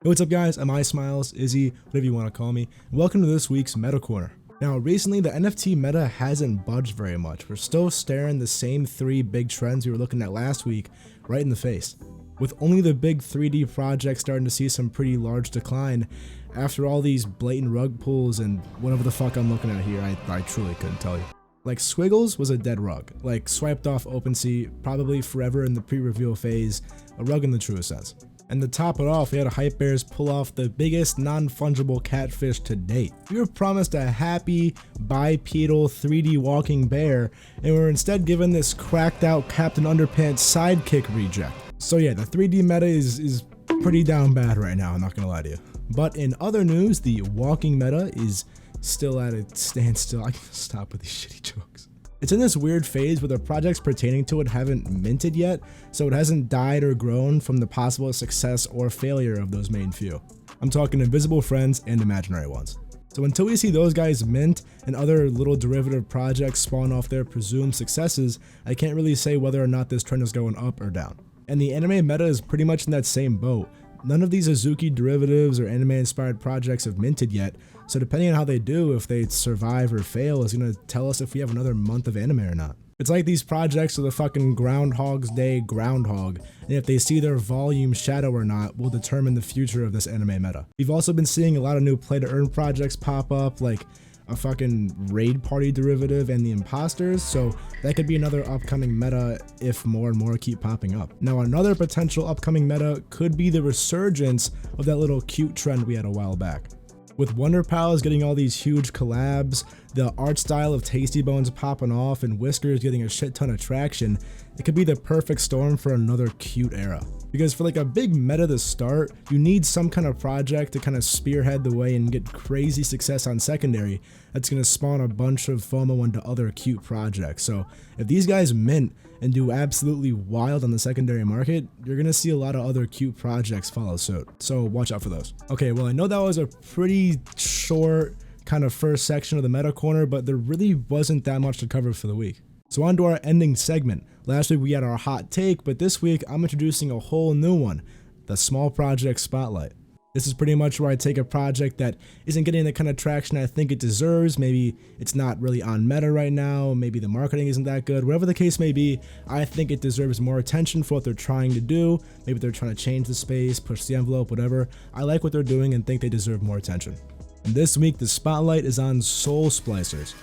Hey, what's up guys, I'm iSmiles, Izzy, whatever you want to call me, and welcome to this week's MetaCorner. Now recently the NFT meta hasn't budged very much. We're still staring the same three big trends we were looking at last week right in the face. With only the big 3D projects starting to see some pretty large decline after all these blatant rug pulls and whatever the fuck I'm looking at here, I truly couldn't tell you. Like Squiggles was a dead rug, like swiped off Opensea, probably forever in the pre-reveal phase, a rug in the truest sense. And to top it off, we had Hypebears pull off the biggest non-fungible catfish to date. We were promised a happy, bipedal, 3D walking bear, and we were instead given this cracked out Captain Underpants sidekick reject. So yeah, the 3D meta is pretty down bad right now, I'm not gonna lie to you. But in other news, the walking meta is still at a standstill. I can stop with these shitty jokes. It's in this weird phase where the projects pertaining to it haven't minted yet, so it hasn't died or grown from the possible success or failure of those main few. I'm talking invisible friends and imaginary ones. So until we see those guys mint and other little derivative projects spawn off their presumed successes, I can't really say whether or not this trend is going up or down. And the anime meta is pretty much in that same boat. None of these Azuki derivatives or anime inspired projects have minted yet, so depending on how they do, if they survive or fail is going to tell us if we have another month of anime or not. It's like these projects are the fucking Groundhog's Day groundhog, and if they see their volume shadow or not will determine the future of this anime meta. We've also been seeing a lot of new play to earn projects pop up, like a fucking raid party derivative and the imposters, so that could be another upcoming meta if more and more keep popping up. Now another potential upcoming meta could be the resurgence of that little cute trend we had a while back. With Wonderpals getting all these huge collabs, the art style of Tasty Bones popping off, and Whiskers getting a shit ton of traction, it could be the perfect storm for another cute era. Because for like a big meta to start, you need some kind of project to kind of spearhead the way and get crazy success on secondary that's going to spawn a bunch of FOMO into other cute projects. So if these guys mint and do absolutely wild on the secondary market, you're going to see a lot of other cute projects follow suit. So watch out for those. Okay, well I know that was a pretty short kind of first section of the meta corner, but there really wasn't that much to cover for the week. So on to our ending segment. Last week we had our hot take, but this week I'm introducing a whole new one, the small project spotlight. This is pretty much where I take a project that isn't getting the kind of traction I think it deserves. Maybe it's not really on meta right now, maybe the marketing isn't that good, whatever the case may be, I think it deserves more attention for what they're trying to do. Maybe they're trying to change the space, push the envelope, whatever. I like what they're doing and think they deserve more attention. And this week the spotlight is on Soul Splicers.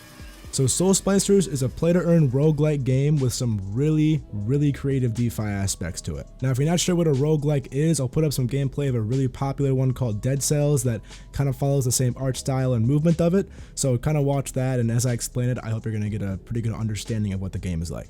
So Soul Splicers is a play-to-earn roguelike game with some really creative DeFi aspects to it. Now if you're not sure what a roguelike is, I'll put up some gameplay of a really popular one called Dead Cells that kind of follows the same art style and movement of it, so kind of watch that, and as I explain it, I hope you're going to get a pretty good understanding of what the game is like.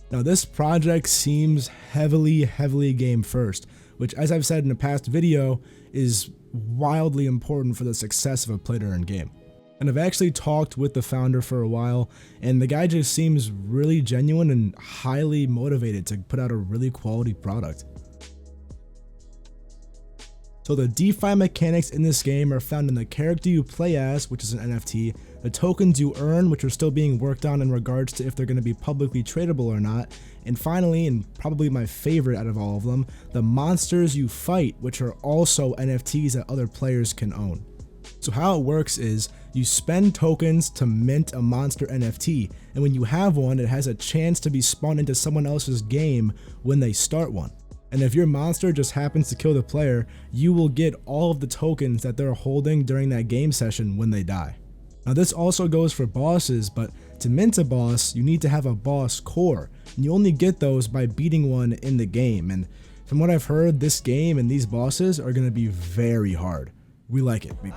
Now this project seems heavily game first, which as I've said in a past video is wildly important for the success of a play-to-earn game. And I've actually talked with the founder for a while, and the guy just seems really genuine and highly motivated to put out a really quality product. So the DeFi mechanics in this game are found in the character you play as, which is an NFT, the tokens you earn, which are still being worked on in regards to if they're going to be publicly tradable or not, and finally, and probably my favorite out of all of them, the monsters you fight, which are also NFTs that other players can own. So how it works is you spend tokens to mint a monster NFT, and when you have one, it has a chance to be spawned into someone else's game when they start one. And if your monster just happens to kill the player, you will get all of the tokens that they're holding during that game session when they die. Now this also goes for bosses, but to mint a boss, you need to have a boss core, and you only get those by beating one in the game. And from what I've heard, this game and these bosses are going to be very hard. We like it. We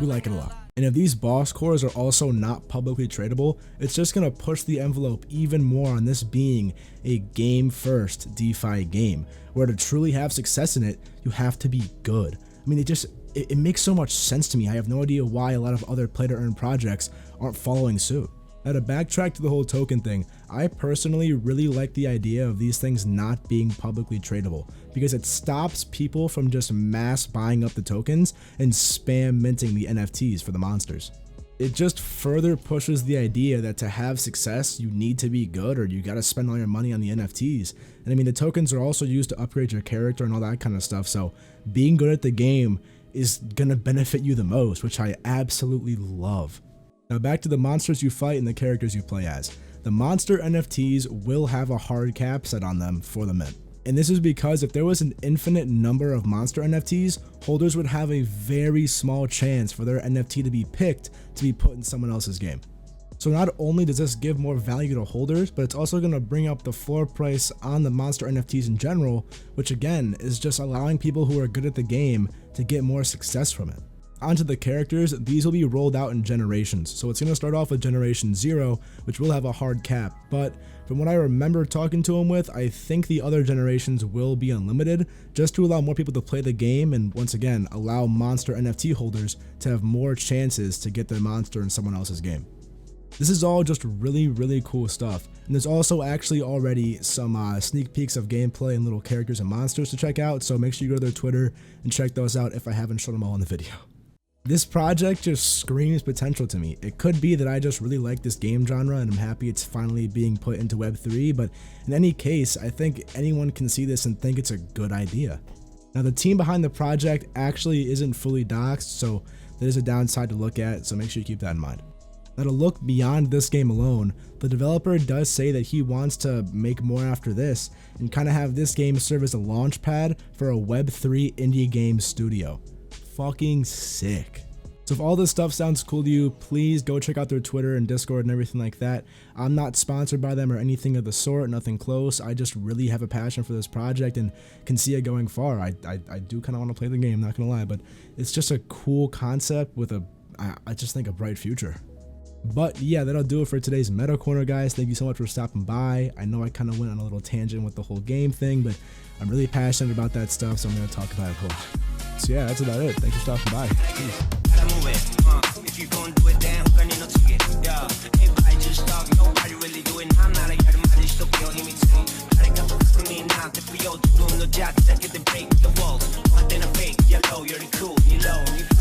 like it a lot. And if these boss cores are also not publicly tradable, it's just going to push the envelope even more on this being a game first DeFi game, where to truly have success in it, you have to be good. I mean, it makes so much sense to me. I have no idea why a lot of other play to earn projects aren't following suit. Now to backtrack to the whole token thing, I personally really like the idea of these things not being publicly tradable, because it stops people from just mass buying up the tokens and spam minting the NFTs for the monsters. It just further pushes the idea that to have success, you need to be good, or you gotta spend all your money on the NFTs. And I mean, the tokens are also used to upgrade your character and all that kind of stuff, so being good at the game is gonna benefit you the most, which I absolutely love. Now back to the monsters you fight and the characters you play as. The monster NFTs will have a hard cap set on them for the mint. And this is because if there was an infinite number of monster NFTs, holders would have a very small chance for their NFT to be picked to be put in someone else's game. So not only does this give more value to holders, but it's also going to bring up the floor price on the monster NFTs in general, which again is just allowing people who are good at the game to get more success from it. Onto the characters, these will be rolled out in generations. So it's going to start off with generation 0, which will have a hard cap, but from what I remember talking to him with, I think the other generations will be unlimited, just to allow more people to play the game and once again allow monster NFT holders to have more chances to get their monster in someone else's game. This is all just really cool stuff, and there's also actually already some sneak peeks of gameplay and little characters and monsters to check out, so make sure you go to their Twitter and check those out if I haven't shown them all in the video. This project just screams potential to me. It could be that I just really like this game genre and I'm happy it's finally being put into Web3, but in any case, I think anyone can see this and think it's a good idea. Now the team behind the project actually isn't fully doxed, so there's a downside to look at, so make sure you keep that in mind. Now to look beyond this game alone, the developer does say that he wants to make more after this and kind of have this game serve as a launch pad for a Web3 indie game studio. Fucking sick. So if all this stuff sounds cool to you, please go check out their Twitter and Discord and everything like that. I'm not sponsored by them or anything of the sort, nothing close. I just really have a passion for this project and can see it going far. I do kind of want to play the game, not gonna lie, but it's just a cool concept with I just think a bright future. But yeah, that'll do it for today's MetaCorner, guys. Thank you so much for stopping by. I know I kind of went on a little tangent with the whole game thing, but I'm really passionate about that stuff, so I'm going to talk about it a lot. So yeah, that's about it. Thanks for stopping by. Peace. If you gon' do it, then who can you not get? Yeah, if I just talk, nobody really doing. I'm not a yard, man, it's still beyond imitate. I got for me now, the free old room, no jack, that get the break, the walls. But then I fake, yellow, you're cool, you know.